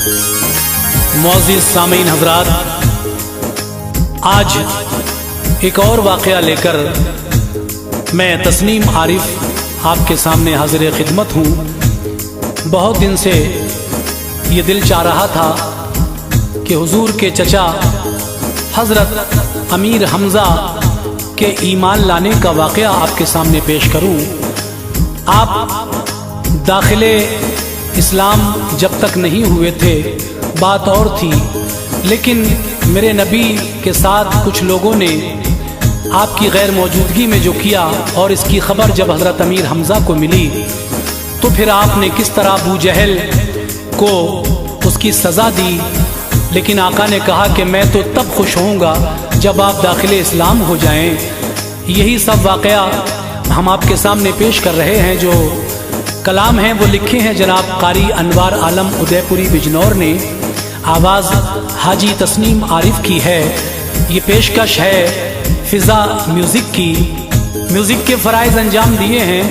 मुअज़्ज़िज़ सामीन हज़रात, आज एक और वाक़या लेकर मैं तस्नीम आरिफ आपके सामने हाज़िर खिदमत हूँ। बहुत दिन से ये दिल चाह रहा था कि हुजूर के चचा हज़रत अमीर हमज़ा के ईमान लाने का वाक़या आपके सामने पेश करूँ। आप दाखिले इस्लाम जब तक नहीं हुए थे बात और थी, लेकिन मेरे नबी के साथ कुछ लोगों ने आपकी गैर मौजूदगी में जो किया और इसकी खबर जब हज़रत अमीर हमज़ा को मिली तो फिर आपने किस तरह अबू जहल को उसकी सज़ा दी। लेकिन आका ने कहा कि मैं तो तब खुश होऊंगा जब आप दाखिले इस्लाम हो जाएं। यही सब वाक़या हम आपके सामने पेश कर रहे हैं। जो कलाम हैं वो लिखे हैं जनाब कारी अनवार आलम उदयपुरी बिजनौर ने, आवाज़ हाजी तस्नीम आरिफ की है। ये पेशकश है फिज़ा म्यूज़िक की। म्यूज़िक के फ़राइज़ अंजाम दिए हैं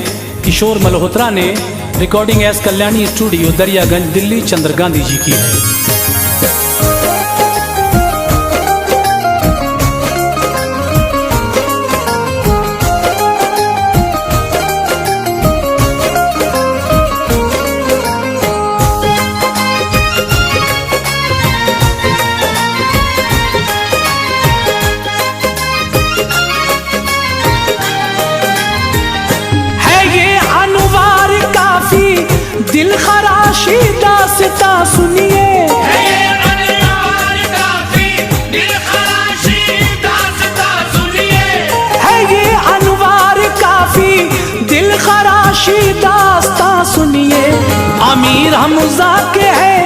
किशोर मल्होत्रा ने। Recording S Kalyani studio Daryaganj Delhi Chandra Gandhi ji की है। दिल खराशी दास्ता सुनिए, है ये अनवार काफी दिल खराशी दास्ता सुनिए। अमीर हमज़ा के है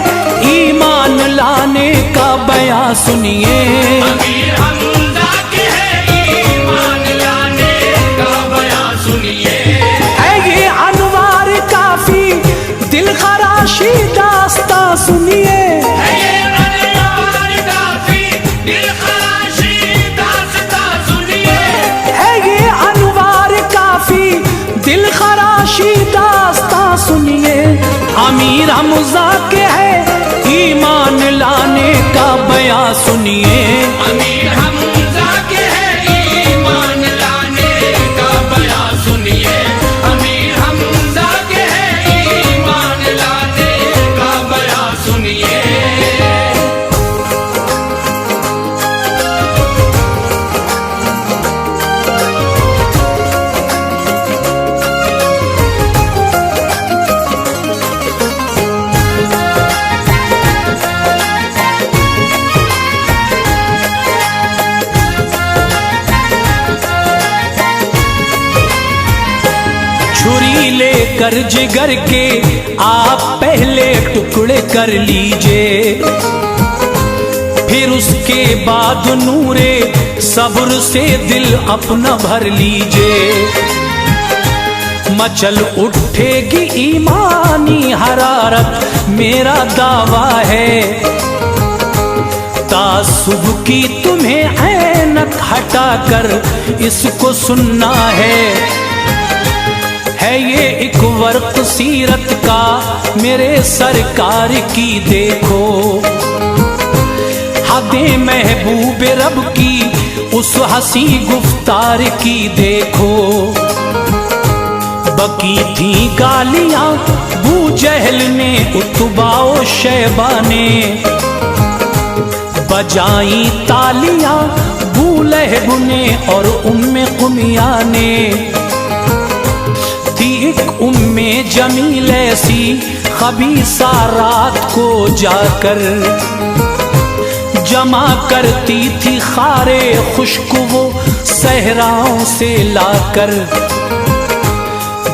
ईमान लाने का बयां सुनिए, अमीर हमज़ा के है ईमान लाने का बयां सुनिए। दिल खराशी दास्ता सुनिए, दिल खराशी दास्ता सुनिए, है ये अनवार काफी दिल खराशी दास्ता सुनिए। अमीर हमज़ा के है ईमान लाने का बयां सुनिए, अमीर हमज़ा के है ईमान लाने का बयां सुनिए, अमीर हमज़ा के छुरी लेकर जिगर के आप पहले टुकड़े कर लीजिए, फिर उसके बाद नूरे सब्र से दिल अपना भर लीजिए। मचल उठेगी ईमानी हरारत मेरा दावा है, तासुब की तुम्हें ऐनक हटाकर इसको सुनना है ये एक वर्क सीरत का मेरे सरकार की देखो, हदें महबूब रब की उस हसी गुफ्तार की देखो। बकी थी गालियां बू जहल ने उतबाओ शैबा ने, बजाई तालियां बू लहब ने और उम्मे कुमिया ने। एक उम्मे जमील ऐसी खबीसा रात को जाकर जमा करती थी खारे खुश्क वो सहराओं से लाकर।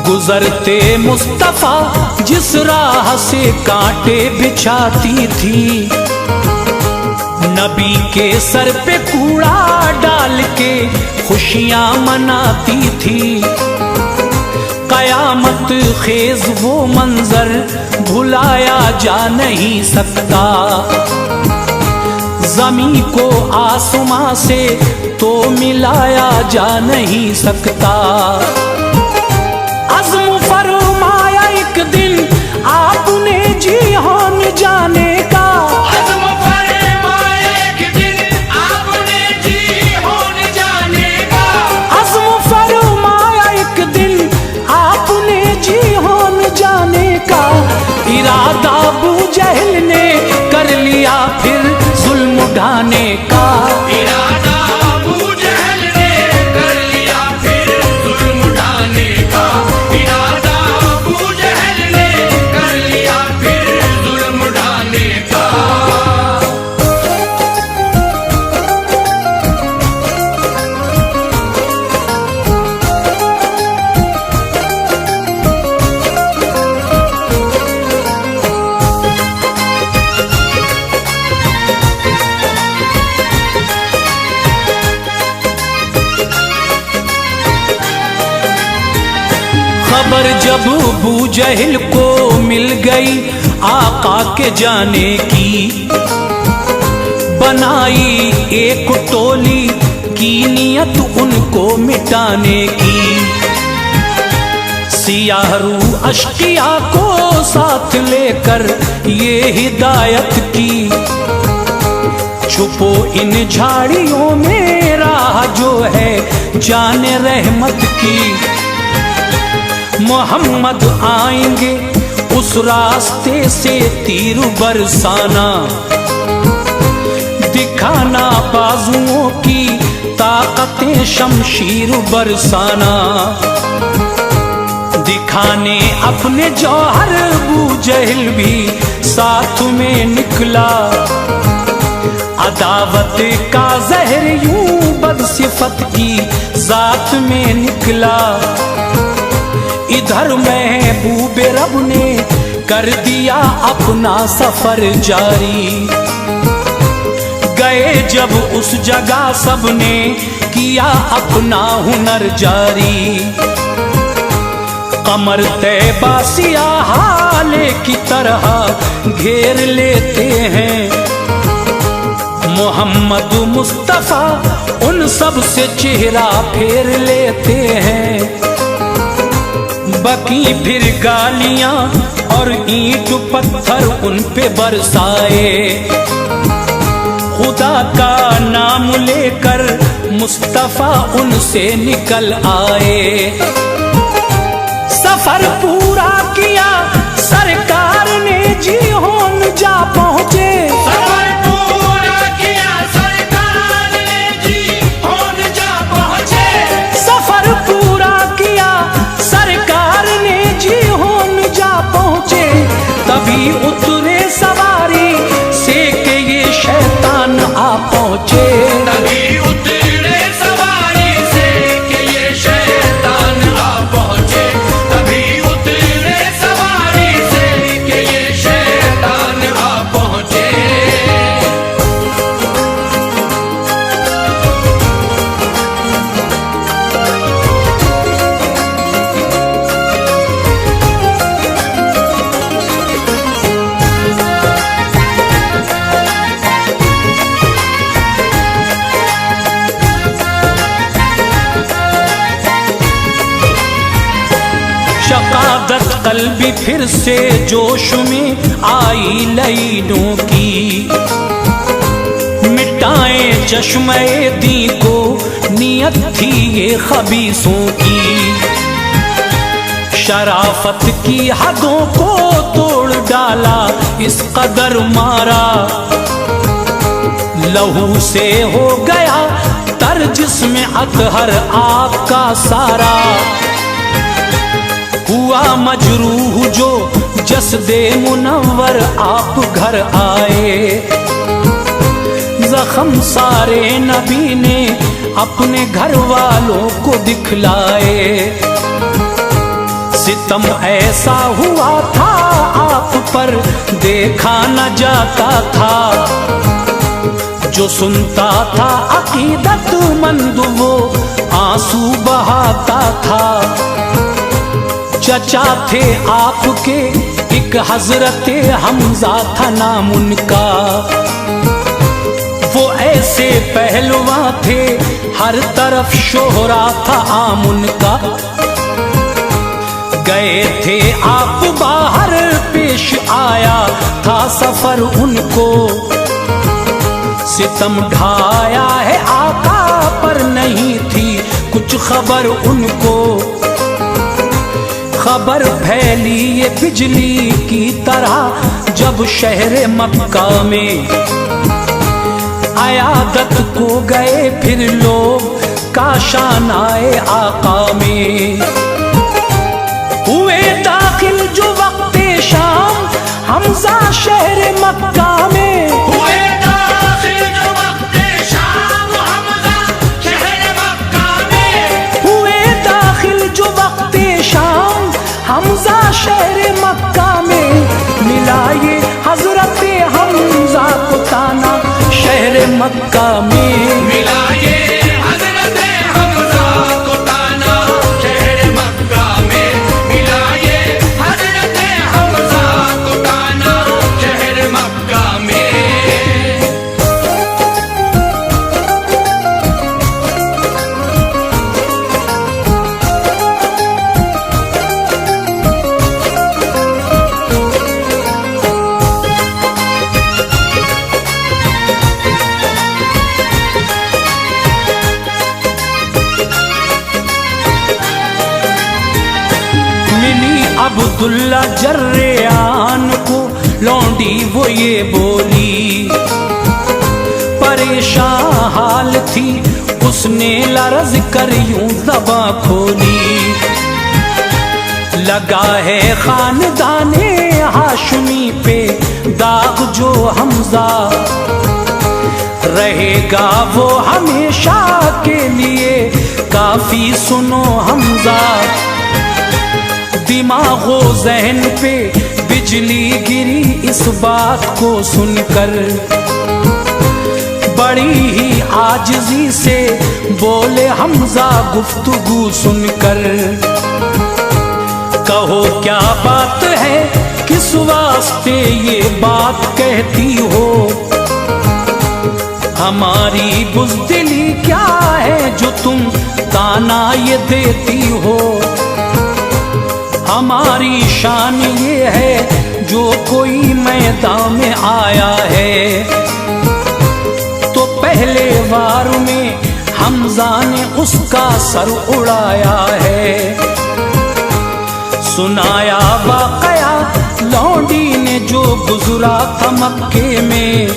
गुजरते मुस्तफा जिस राह से कांटे बिछाती थी, नबी के सर पे कूड़ा डाल के खुशियां मनाती थी। कयामत खेज वो मंजर भुलाया जा नहीं सकता, ज़मीं को आसमां से तो मिलाया जा नहीं सकता। अज़्म फरमाया एक दिन आपने जी हाँ जाने का, लिया फिर जुल्म उठाने का। इरादा अबू जहल ने कर लिया फिर जुल्म उठाने का। इरादा अबू जहल ने कर लिया फिर जुल्म उठाने का। खबर जब अबू जहल को मिल गई आका के जाने की, बनाई एक टोली की नियत उनको मिटाने की। सियाहरू अश्किया को साथ लेकर ये हिदायत की, छुपो इन झाड़ियों में राह जो है जाने रहमत की। मोहम्मद आएंगे उस रास्ते से तीर बरसाना, दिखाना बाजुओं की ताकतें शमशीर बरसाना। दिखाने अपने जौहर अबू जहल भी साथ में निकला। अदावत का जहर यूं बदसिफत की जात में निकला। इधर महबूब रब ने कर दिया अपना सफर जारी। गए जब उस जगह सबने किया अपना हुनर जारी। कमर तैबा सियाह हाले की तरह घेर लेते हैं। मोहम्मद मुस्तफा उन सब से चेहरा फेर लेते हैं। बकी फिर गालियां और ईंट पत्थर उन पे बरसाए। खुदा का नाम लेकर मुस्तफा उनसे निकल आए। सफर पूरा किया सरकार ने जी होन जा पहुंचे। सफर पूरा किया सरकार ने जी होन जा पहुंचे। सफर पूरा किया सरकार ने जी होन जा पहुंचे। तभी उतरे सवारी से के ये शैतान आ पहुंचे। तभी उतरे सवारी से कि ये शैतान आ पहुंचे। तभी उतरे सवारी से कि ये शैतान आ पहुंचे। शकादत कल्बी फिर से जोश में आई लईनों की। मिटाए चश्मे दी को नियत थी ये खबीसों की। शराफत की हदों को तोड़ डाला इस कदर मारा। लहू से हो गया तर जिस्म अतहर आपका सारा। हुआ मजरूह जो जसदे मुनव्वर आप घर आए। जख्म सारे नबी ने अपने घर वालों को दिखलाए। सितम ऐसा हुआ था आप पर देखा न जाता था। जो सुनता था अकीदतमंद वो आंसू बहाता था। चचा थे आपके एक हजरते हमजा था नाम उनका। वो ऐसे पहलवान थे हर तरफ शोहरा था आम उनका। गए थे आप बाहर पेश आया था सफर उनको। सितम ढाया है आका पर नहीं थी कुछ खबर उनको। खबर फैली ये बिजली की तरह जब शहर मक्का में अयादत को गए फिर लोग काशानाए आका में। हुए दाखिल जो वक्ते शाम हमजा शहर मक्का में। हुए दाखिल जो वक्ते शाम हमजा शहर मक्का में। हुए दाखिल जो वक्ते शाम हमजा शहर मक्का में। मिला ये हजरत हमजा को ताना शहर मक्का में। मिला ये हजरत हमजा को ताना शहर मक्का में। मिला ये हजरत हमजा को ताना शहर मक्का में। मिली अब्दुल्ला जर्रेआन को लौंडी वो ये बोली। परेशान हाल थी उसने लरज कर यूं ज़बां खोली। लगा है खानदाने हाशमी पे दाग जो हमजा। रहेगा वो हमेशा के लिए काफी सुनो हमजा। दिमागो जहन पे बिजली गिरी इस बात को सुनकर। बड़ी ही आजिज़ी से बोले हमजा गुफ्तगू सुनकर। कहो क्या बात है किस वास्ते ये बात कहती हो। हमारी बुज़दिली क्या है जो तुम ताना ये देती हो। हमारी शान ये है जो कोई मैदान में आया है तो पहले वार में हमजा ने उसका सर उड़ाया है। सुनाया वाकया लौंडी ने जो गुजरा था मक्के में।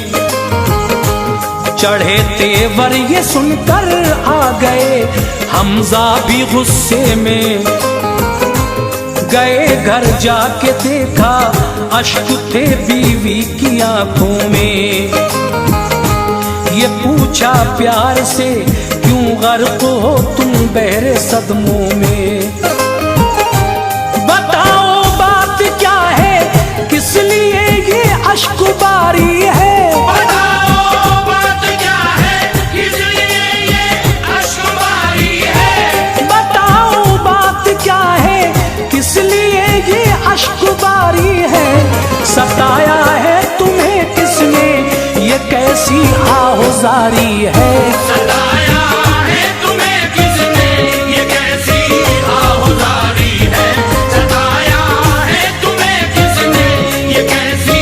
चढ़े तेवर ये सुनकर आ गए हमजा भी गुस्से में। गए घर जाके देखा अश्क थे बीवी की आंखों में। ये पूछा प्यार से क्यों गर्क हो तुम बहरे सदमों में। बताओ बात क्या है किस लिए ये अश्क बारी है। बताओ बात क्या है किस लिए ये अश्क बारी है। बताओ बात क्या है किस लिए ये अश्क बारी है। सताया है तुम्हें किसने ये कैसी आहुजारी है। सताया है तुम्हें किसने ये कैसी आहुजारी है। सताया है तुम्हें किसने ये कैसी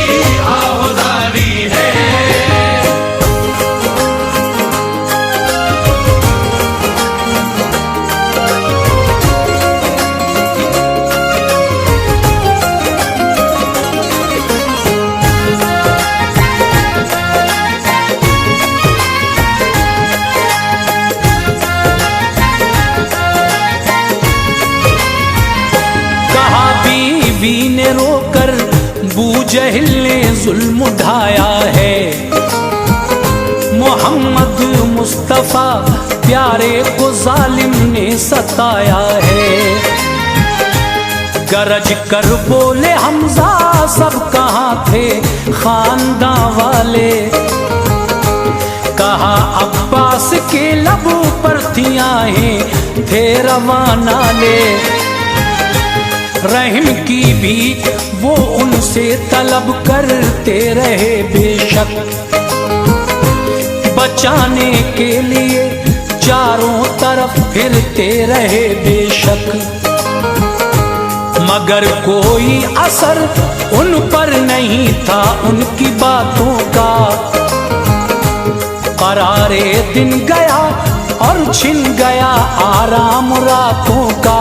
आहुजारी है। कहा बीवी ने रोकर बूजहल ने जुल्म उठाया है। मोहम्मद मुस्तफा प्यारे को जालिम ने सताया है। गरज कर बोले हमजा सब कहाँ थे खानदान वाले। कहा अब्बास के लब पर थी आहें थे रवाना ले। रहम की भी वो उनसे तलब करते रहे बेशक। बचाने के लिए चारों तरफ फिरते रहे बेशक। मगर कोई असर उन पर नहीं था उनकी बातों का। करारे दिन गया और छिन गया आराम रातों का।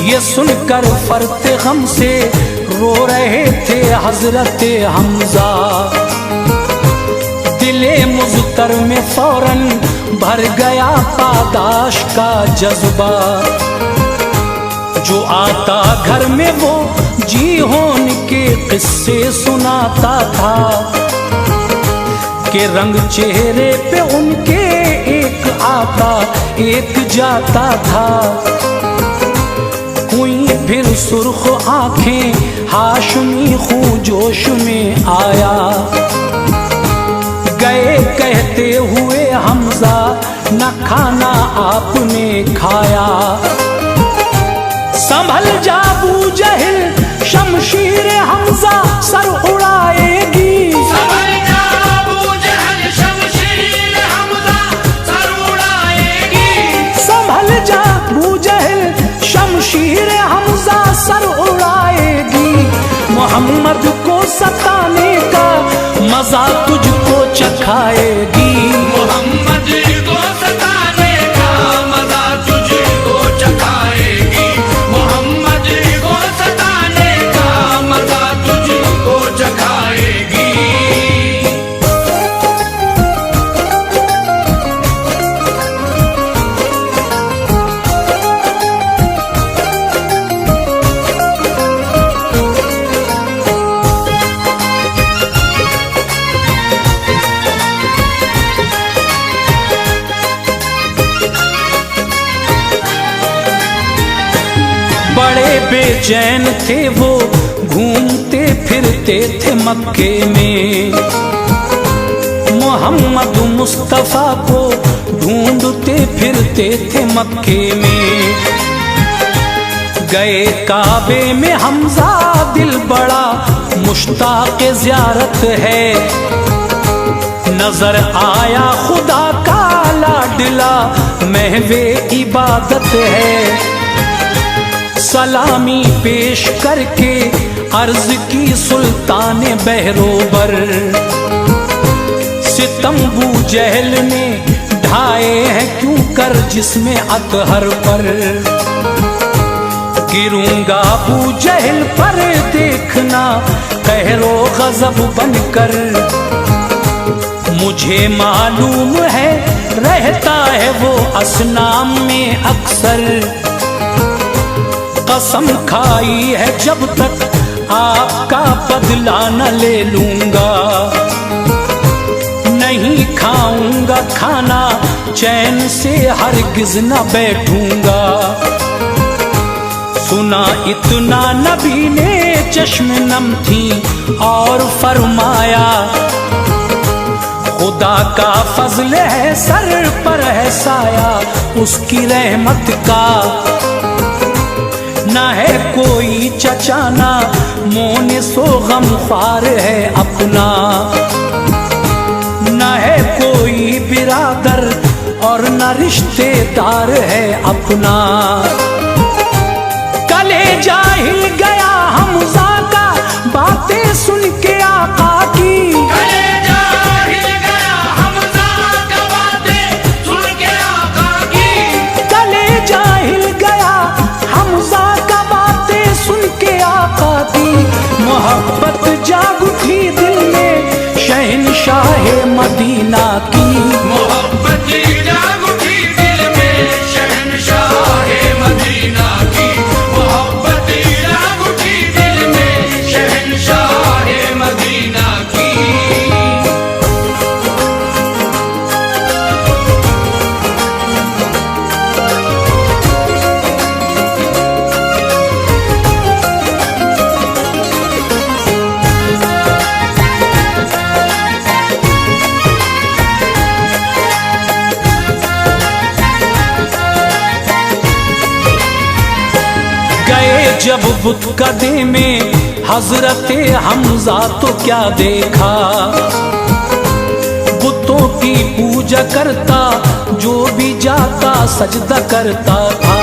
ये सुनकर फरते गम से रो रहे थे हजरत हमजा। दिले मुज़तर में फौरन भर गया पादाश का जज्बा। जो आता घर में वो जी होन के किस्से सुनाता था कि रंग चेहरे पे उनके एक आता एक जाता था। हुई फिर सुर्ख आंखें हाशमी खूं जोश में आया। गए कहते हुए हमजा न खाना आपने खाया। संभल जा अबू जहल शमशीर हमजा सर उड़ाएगी। संभल जा अबू जहल शमशीर हमजा सर उड़ाएगी। संभल जा अबू जहल शमशीर हमजा सर उड़ाएगी। मोहम्मद को सताने का मजा तुझको चखाएगी। मोहम्मद को सताने का मजा तुझको चखाएगी। मोहम्मद को सताने का मजा तुझको चखाएगी। बड़े बेचैन थे वो घूमते फिरते थे मक्के में। मोहम्मद मुस्तफा को ढूंढते फिरते थे मक्के में। गए काबे में हमजा दिल बड़ा मुश्ताक ज़ियारत है। नजर आया खुदा का लाडला महवे इबादत है। सलामी पेश करके अर्ज की सुल्तान बहरोबर। सितम बू जहल ने ढाए हैं क्यों कर जिसमें अतहर पर। गिरूंगा बू जहल पर देखना कहरो गजब बनकर। मुझे मालूम है रहता है वो असनाम में अक्सर। कसम खाई है जब तक आपका बदला न ले लूंगा। नहीं खाऊंगा खाना चैन से हरगिज न बैठूंगा। सुना इतना नबी ने चश्म नम थी और फरमाया। खुदा का फजल है सर पर है साया उसकी रहमत का। ना है कोई चचाना मोने सो गमख्वार है अपना। ना है कोई बिरादर और न रिश्तेदार है अपना। कले जाहिल गया हमजा का बातें सुन के आका की। कले जाहिल गया हमजा का बातें सुन के आका की। कले जाहिल गया हमजा का बातें सुन के आका की। मोहब्बत जाग उठी दिल में शहंशाह मदीना की। मोहब्बत जाग उठी दिल में शहंशाह मदीना की। मोहब्बत जाग उठी दिल में शहंशाह मदीना की। गए जब बुतकदे में हजरत हमजा तो क्या देखा। बुतों की पूजा करता जो भी जाता सजदा करता था।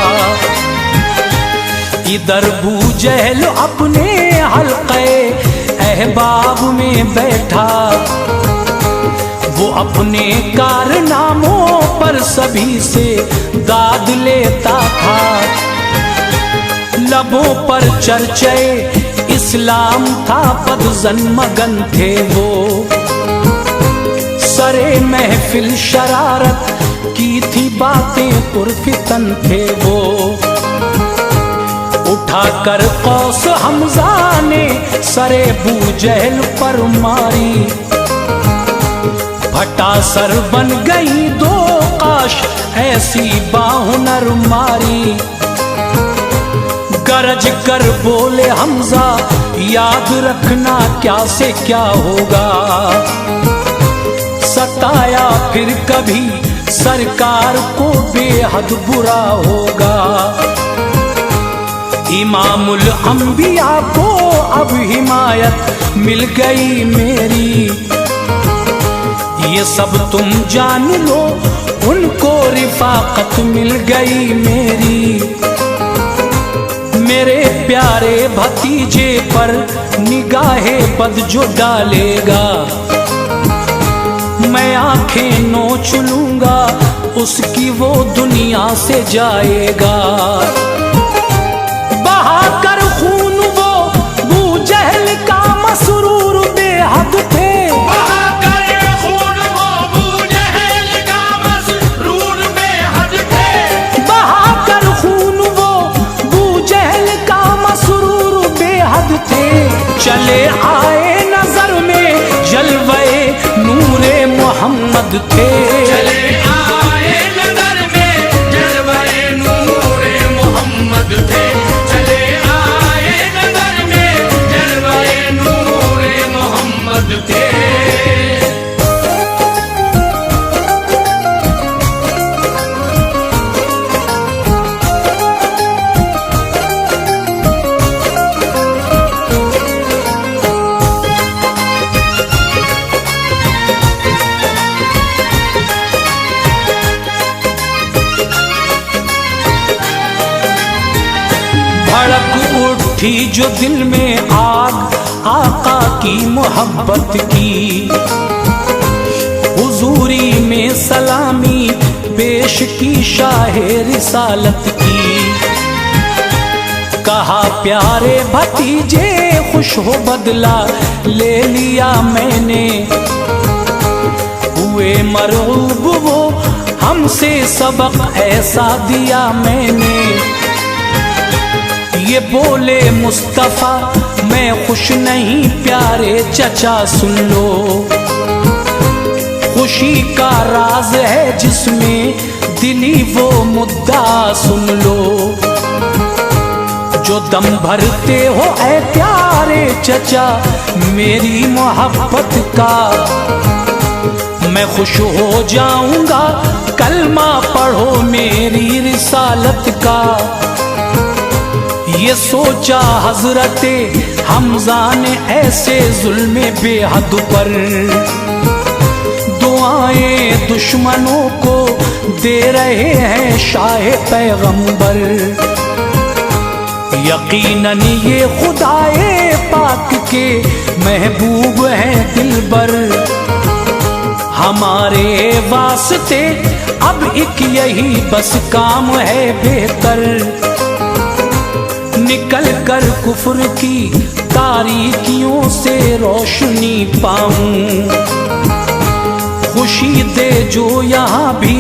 इधर बू जहल अपने हल्के अहबाब में बैठा। वो अपने कारनामों पर सभी से दाद लेता था। लबों पर चर्चे इस्लाम था बदज़न मगन थे वो, सरे महफिल शरारत की थी बातें पुरफितन थे वो। उठाकर कौस हमजा ने सरे बूजहल पर मारी, फटा सर बन गई दो काश ऐसी बाहुनर मारी। गरज कर बोले हमजा याद रखना क्या से क्या होगा, सताया फिर कभी सरकार को बेहद बुरा होगा। इमामुल अंबिया को अब हिमायत मिल गई मेरी, ये सब तुम जान लो उनको रिफाकत मिल गई मेरी। मेरे प्यारे भतीजे पर निगाहे बद जो डालेगा, मैं आंखें नोच लूंगा उसकी वो दुनिया से जाएगा। बहाकर खून वो बूजहल का मसरूर बेहद थे, बहाकर खून वो बूजहल का मसरूर बेहद थे, बहाकर खून वो बूजहल का मसरूर बेहद थे। चले आए नजर में जलवे नूरे मोहम्मद थे, चले आए नजर में जलवे नूरे मोहम्मद थे, चले आए नजर में जलवे नूरे मोहम्मद थे। भड़क उठी जो दिल में आग आका की मोहब्बत की, हुजूरी में सलामी पेश की शाहे रिसालत की। कहा प्यारे भतीजे खुश हो बदला ले लिया मैंने, हुए मरऊब वो हमसे सबक ऐसा दिया मैंने। ये बोले मुस्तफा मैं खुश नहीं प्यारे चचा सुन लो, खुशी का राज है जिसमें दिली वो मुद्दा सुन लो। जो दम भरते हो ऐ प्यारे चचा मेरी मोहब्बत का, मैं खुश हो जाऊंगा कलमा पढ़ो मेरी रिसालत का। ये सोचा हजरते हमजा ने ऐसे जुल्मे बेहद पर, दुआएं दुश्मनों को दे रहे हैं शाहे पैगंबर। यकीनन ये खुदाए पाक के महबूब हैं दिलबर, हमारे वास्ते अब एक यही बस काम है बेहतर। निकल कर कुफ्र की तारीकियों से रोशनी पाऊं, खुशी दे जो यहाँ भी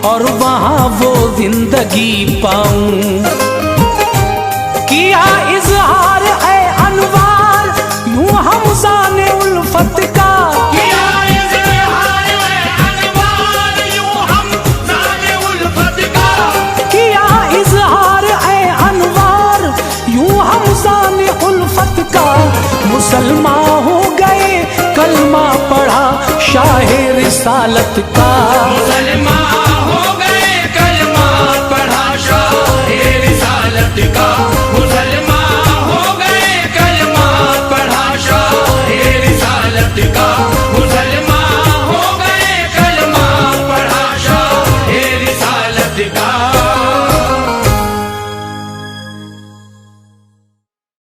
और वहाँ वो जिंदगी पाऊं। किया इजहार है अनवार यूं हमजा ने उल्फत का, किया इज़हार है अनवार यूं हमजा ने उल्फत का, किया इजहार है अनवार यूं हमजा ने उल्फत का। मुसलमान हो गए कलमा पढ़ा शाहे रिसालत का, मुसलमान